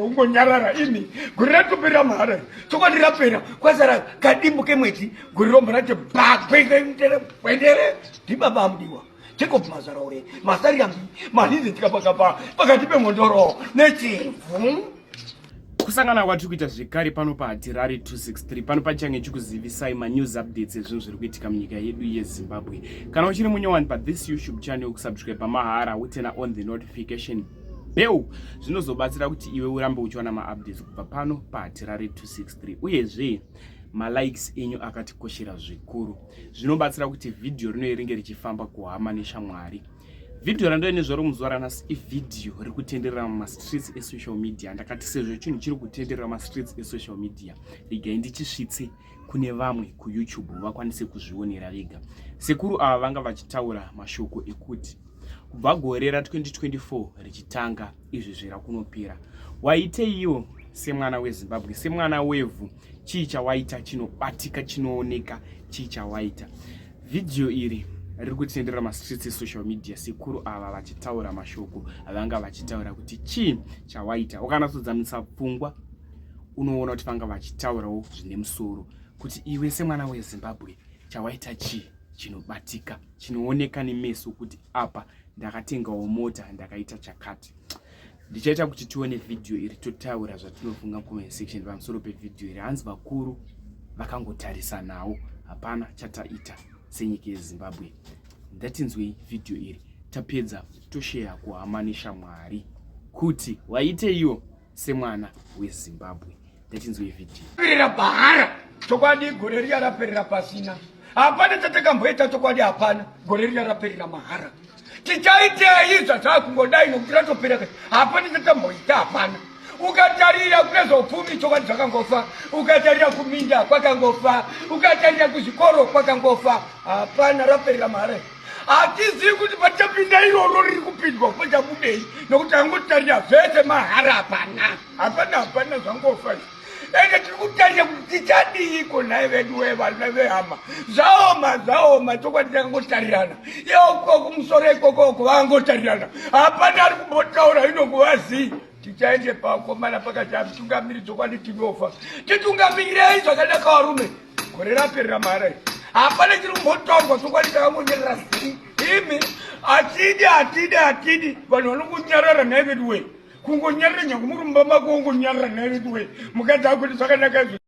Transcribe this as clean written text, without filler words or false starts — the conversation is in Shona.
ungonyarara ini guri ratopera mahara chokwadi rapera kwazara kadimbo kemwedzi guri rombo rati bakweendere ndibaba amudiwa Jacob Mazaraure masari yambi malize tikapakapa pakati pemondoro nechivhu kusangana kwatiri kuita zvekare pano paHatirari 263 pano pachange chikuzivisai manews updates ezvinhu zviri kuitika munyika yedu yeZimbabwe. Kana uchiri munyowani pathis YouTube channel kusubscribe pamahara utena on the notification bell zvinozobatsira kuti iwe urambe uchiwana maupdates kubva pano paHatirari 263 uyezve malikes enyu akatikoshera zvikuru zvinobatsira kuti video rino ringe richifamba kuhama neshamwari. Video rando nezvaro muzuva ranhasi ivideo riri kutenderera mumastreets esocial media. Ndakati sezvo chinhu chiri kutenderera mumastreets esocial media regai ndichisvitse kune vamwe kuYouTube vakwanise kuzvionera vega. Sekuru ava vanga vachitaura mashoko ekuti kubva gore ra2024 richitanga izvi zvira kunopera waiteiwo semwana weZimbabwe, semwana wevhu, chii chawaita chinobatika chinooneka, chii chawaita. Video iri riri kutenderera mastreets esocial media sekuru ava vachitaura mashoko avanga vachitaura kuti chii chawaita. Ukanatsodzamisa pfungwa unoona kuti vanga vachitaurawo zvine musoro kuti iwe semwana weZimbabwe chawaita chii chinobatika chinooneka nemeso kuti apa ndakatengawo mota ndakaita chakati. Ndichaita kuti tione video iri totaura zvatinofunga comment section pamusoro pevideo iri. Hanzi vakuru vakangotarisa nawo hapana chataita senyika yeZimbabwe. Ndatinzwei video iri tapedza toshare kuhama neshamwari kuti waiteiwo semwana weZimbabwe. Ndatinzwei video perera bahara chokwadi gore riya raperera pasina hapana chatakamboita chokwadi hapana gore riya raperera mahara tichaitei zvakungodai nokuti ratopera hapana chatamboita hapana. Ukatarira kunezopfumi chokwadi zvakangofa, ukatarira kuminda kwakangofa, ukatarira kuzvikoro kwakangofa, hapana raperera mahara. Hatizivi kuti pachapinda iroro riri kupindwa pachabudei nokuti angotarira zvese mahara hapana zvangofa. Ende tiri kutarira kuti tichadiiko naye vedu vevana vehama zvaoma chokwadi takangotarirana ioko kumusoro ikokoko vangotarirana hapana ari kumbotaura inokuvazivi tichaende pakomana pakati atungamiri chokwadi tinofa titungamirei zvakanaka varume gore raperera mahara hapana chiri kumbotaurwa chokwadi takangonyerera zii imi hatidi vanhu vanongonyarara naye vedu we kungonyarara nyangu murumba mako ungonyarara naye vedu we mukadzi akuti zvakanaka izvo